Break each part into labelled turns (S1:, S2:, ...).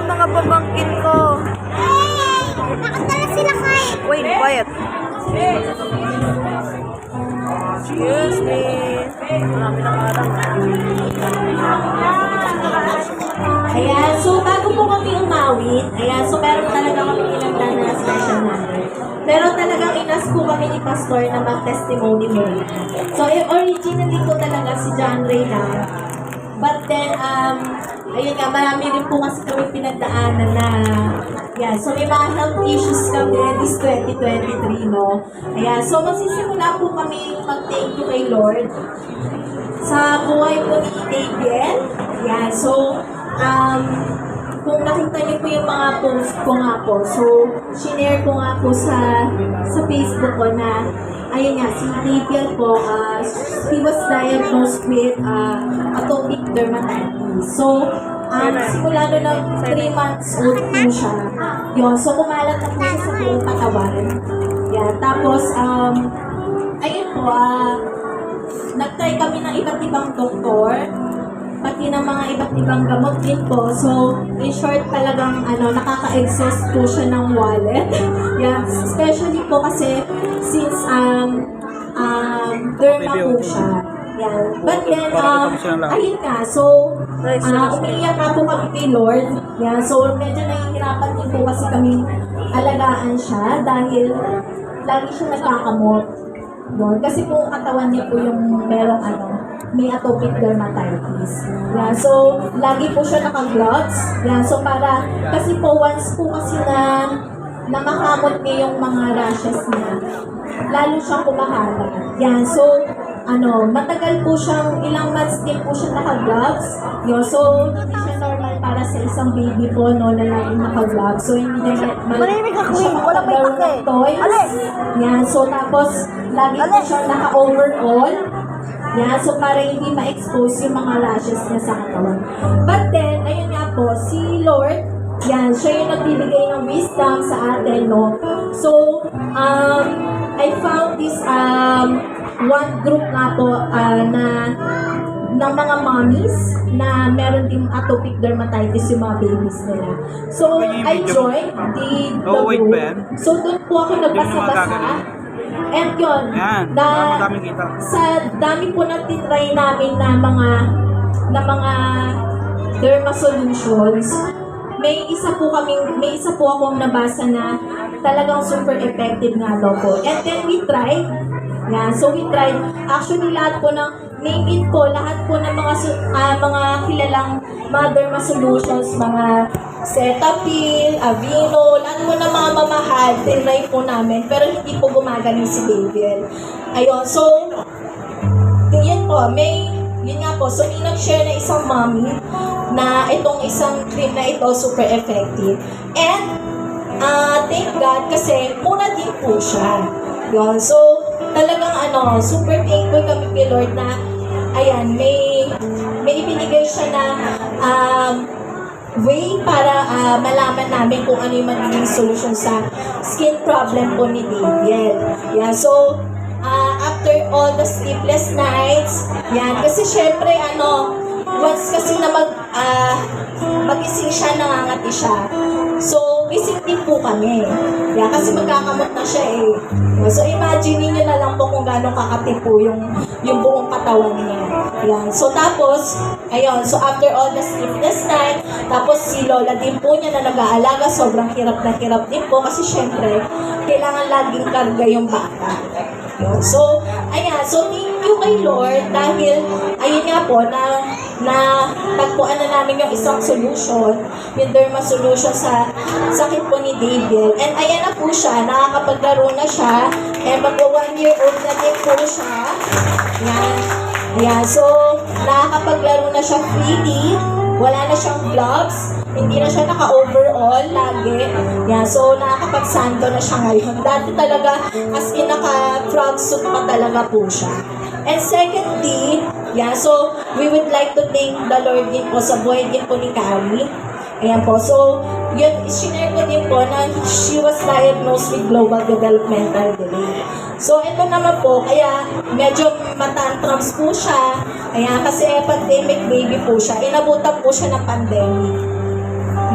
S1: mga pamangkin ko.
S2: Nakatala sila kain.
S1: Wait, quiet. Excuse me. Marami ng alam.
S3: Ayan, so bago po kami umawit, ayan, so meron talaga kami ilang na special number. Pero talagang inas po kami ni Pastor na mag-testimony mo. So, originally po talaga si John Ray lang. But then, ayun nga, marami rin po kasi kami pinagdaanan na, yeah, so may mga health issues kami this 2023, no? Ayan, so magsisimula po kami mag-thank you kay Lord sa buhay po ni David. Ayan, so, kung nakita niyo po yung mga post ko nga po, so, shinare ko nga po sa Facebook ko na, ayun nga, si David po, he was diagnosed with atopic dermatitis. So, simula no ng 3 months old po siya. Yun, so kumalat na po siya sa buong katawan. Yan, tapos, ayun po, nag-try kami ng iba't ibang doktor, pati ng mga iba't ibang gamot din po. So, in short, talagang nakaka-exhaust po siya ng wallet. Yeah, especially po kasi since derma po siya. Yeah. But then, ayun nga, so, umiiyak nga po kami kay Lord. Yeah, so, medyo nahihirapan din po kasi kami alagaan siya dahil lagi siya nagkakamot. Doon. Kasi po katawan niya po yung merong may atopic dermatitis. Yeah, so lagi po siya naka-gloves. Yeah, so para kasi po once po kasi na makamot niya yung mga rashes niya, lalo siyang kumahalat. Yeah, so matagal po siyang ilang months din po siya naka-gloves. Yeah, so hindi siya normal para sa isang baby po na laging naka-gloves. So hindi niya
S1: Wala may take.
S3: toys. Yan, so tapos lagi po siya naka-overall. Yan, so para hindi ma-expose yung mga rashes niya sa katawan. But then, ayun nga po, si Lord, yan, siya yung nagbibigay ng wisdom sa atin, no? So, I found this one group nga po ng mga mommies na meron din atopic dermatitis yung mga babies nila. So, I joined the group. So, doon po ako nagbasa-basa. And yun, sa dami po nagtitry namin na mga derma solutions, may isa po akong nabasa na talagang super effective nga daw po. And then we tried. Yeah, so we tried. Actually, lahat po ng name it po, lahat po ng mga kilalang mga derma solutions, mga Cetaphil, Aveeno, lahat po ng mga mamahal, tinry po namin, pero hindi po gumagaling si David. Ayun, so, yun po, yun nga po, so may nag-share na isang mommy na itong isang cream na ito, super effective. And, thank God, kasi mura din po siya. Yun, so, talagang super thankful kami kay Lord na, ayan, may ibinigay siya na, way para malaman namin kung ano yung magiging solution sa skin problem po ni David. Yeah, so, after all the sleepless nights, yan, kasi syempre, once kasi na magising siya, nangangati siya. So, gising din po kami. Yeah, kasi magkakamot na siya eh. So, imagine niyo na lang po kung gano'ng kakati po yung buong katawan niya. Yan. So, tapos, ayun, so after all the sleepless night, tapos si Lola din po niya na nag-aalaga, sobrang hirap na hirap din po kasi syempre, kailangan laging karga yung bata. Yun. So, ayan, so thank you kay Lord dahil, ayun nga po, na tagpuan na namin yung isang solution, yung derma solution sa sakit po ni David. And ayan na po siya, nakakapaglaro na siya, and mag-1 year old na din po siya. Yan. Yeah, so, nakakapaglaro na siya freely, wala na siyang gloves, hindi na siya naka-overall lagi. Yeah, so, nakakapag-santo na siya ngayon. Dati talaga, as in naka-frog suit pa talaga po siya. And secondly, yeah, so, we would like to thank the Lord din po sa buhay din po ni Carrie. Ayan po, so, yun, sinare ko din po na she was diagnosed with global developmental delay. So, ito naman po, kaya medyo matantrums po siya. Ayan, kasi pandemic baby po siya. Inabutan po siya ng pandemic.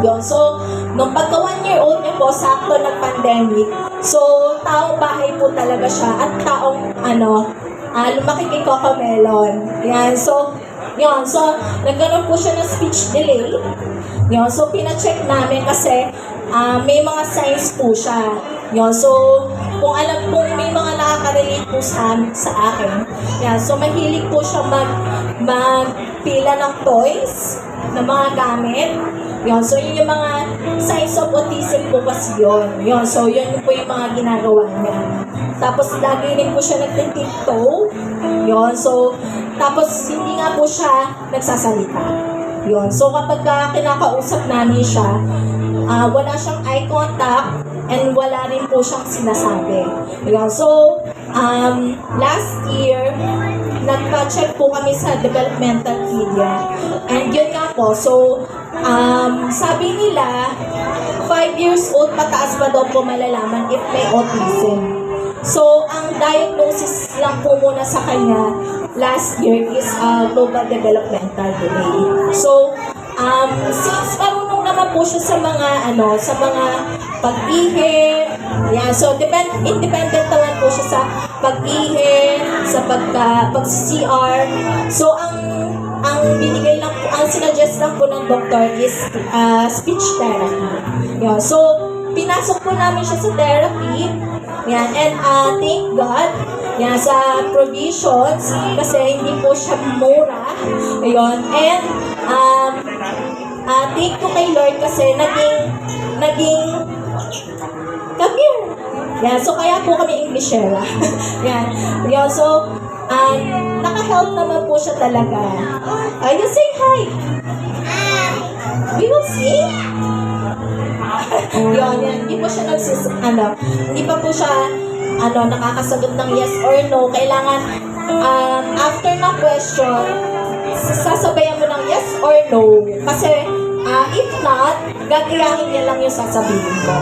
S3: Yun. So, nung pagka 1-year-old niya po, sakto ng pandemic. So, taong bahay po talaga siya at taong, lumaki kay Coco Melon. Yan. So, yun. So, nagkaroon po siya ng speech delay. Yun. So, pina-check namin kasi may mga signs po siya. Yun. So, kung may mga nakaka-relate po sa akin. Yan. So, mahilig po siya magpila ng toys, ng mga gamit. Yun. So, yun yung mga signs of autism po kasi yun. Yun. So, yun po yung mga ginagawa niya. Tapos, lagi rin po siya nagtitiptoe. Yun. So, tapos, hindi nga po siya nagsasalita. Yun. So, kapag kinakausap namin siya, wala siyang eye contact and wala rin po siyang sinasabi. Yun. So, last year, nagpa-check po kami sa developmental media. And yun nga po, so, sabi nila, 5 years old pataas pa daw po malalaman if may autism. So, ang diagnosis lang po muna sa kanya last year is global developmental delay. So, since marunong naman po siya sa mga pag-ihi, yeah, so independent naman po siya sa pag-ihi, sa pag-CR. So, ang binigay lang po, ang sinuggest lang po ng doktor is speech therapy. Yeah, so, pinasok po namin siya sa therapy. Yan, and thank God, yan, sa provisions, kasi hindi po siya mura. Ayun, and thank you kay Lord kasi naging come here. Yan, so kaya po kami Englishera. Yan, yun, so, naka-help naman po siya talaga. You say hi. We will sing. Yun, hindi po siya hindi pa po siya, nakakasagot ng yes or no. Kailangan, after na question, sasabayan mo ng yes or no. Kasi, if not, gagayahin niya lang yung sasabihin ko.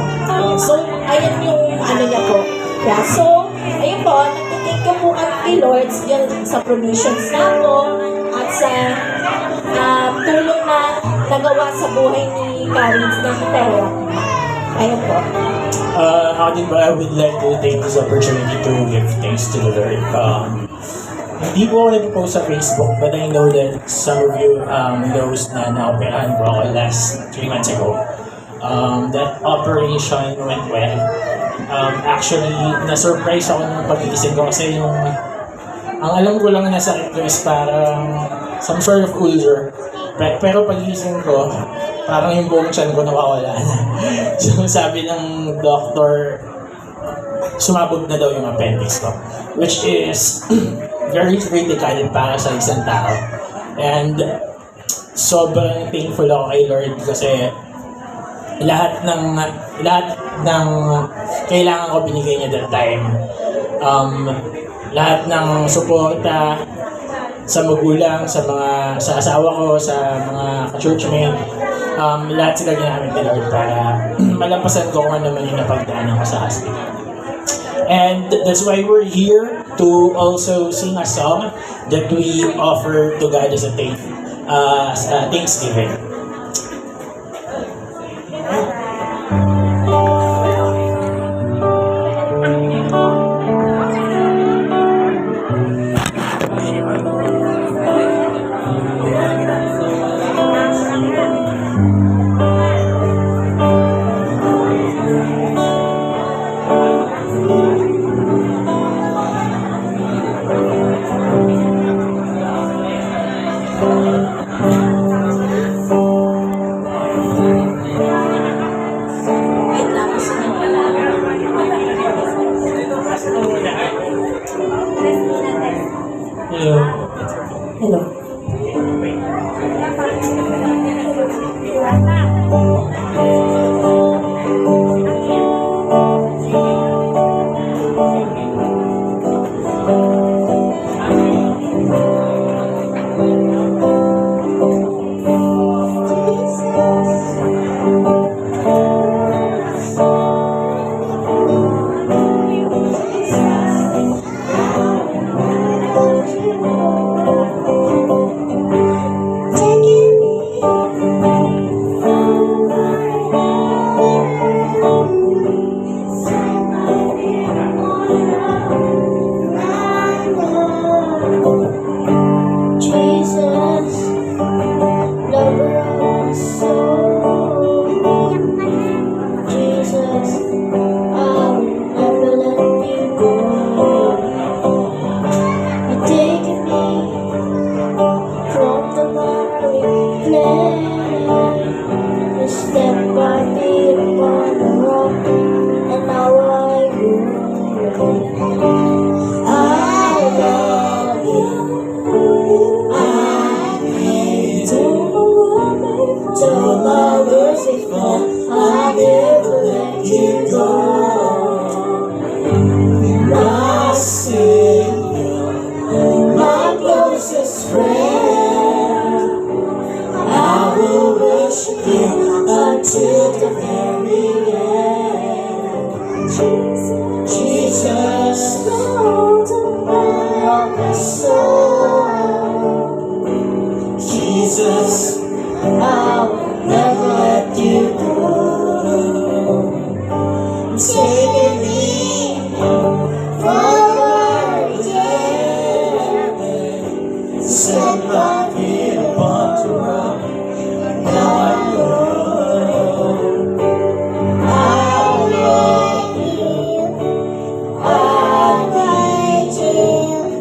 S3: So, ayan yung niya po. Yeah, so, ayun po, nagtitake ko po kay Lord yun, sa provisions na po at sa tulong na nagawa sa buhay ni Karen ng therapy. Ayun po.
S2: Ako din ba, I would like to take this opportunity to give thanks to the Lord. Hindi po ako nag-post sa Facebook, but I know that some of you knows na na-operahan po ako last 3 months ago. That operation went well. Actually, na-surprise ako nung pag-iisip ko kasi ang alam ko lang na sakit ko is parang some sort of ulcer. Pero pag-iisip ko, parang yung buong tiyan ko nawawala na. So sabi ng doctor, sumabog na daw yung appendix ko. Which is very critical para sa isang tao. And sobrang thankful ako kay Lord kasi lahat ng kailangan ko binigay niya that time. Lahat ng suporta sa magulang, sa asawa ko, sa mga ka-churchmate, lahat sila ginamit ni Lord para malampasan ko kung ano man yung napagdaanan ko sa hospital. And that's why we're here to also sing a song that we offer to God as a thanksgiving.
S3: Hello. my feet upon the rock, and now I love you. I need you. Till my words they fall, I never let you go. My Savior, my closest friend, I will worship you until the very end. Jesus, Lord of my soul. Jesus, I'll never let you go. Taking me forward, yeah. Set my feet upon the rock. Now I love you. I need you.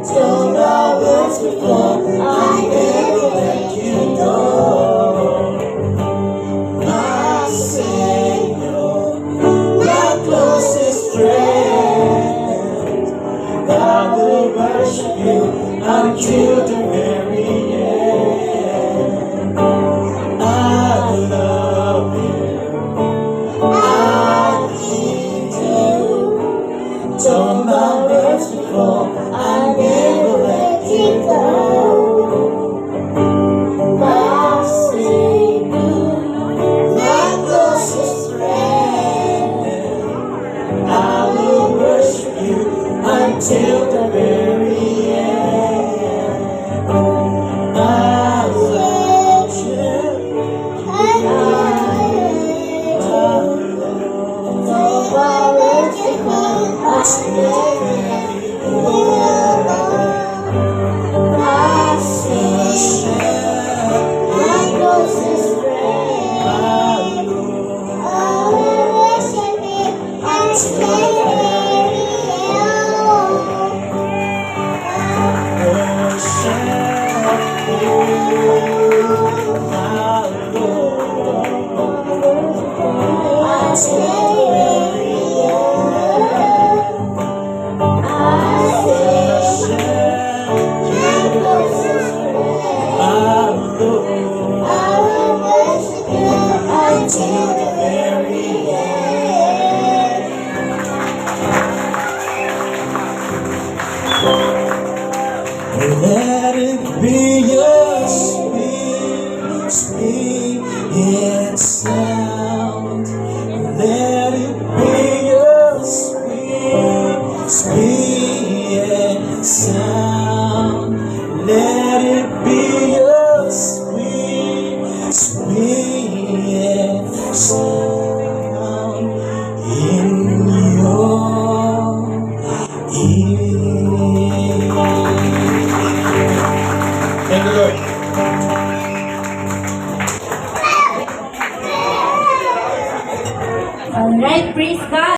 S3: Till my words before, I never let you go. My Savior, my closest friend, I will worship you until the very end. I love you. I need you. Told my words before, I never let you go. My Savior, my closest friend, I will worship you until the very end. I love you. I love you. Till my words before, I never let you go. My Savior, my closest friend, I will worship you until the very until the very end. Let it be your sweet, sweet sound. Let it be your sweet, sweet sound. Let it be your sweet, sweet sound in your ear. Thank you, Lord. Alright, praise God.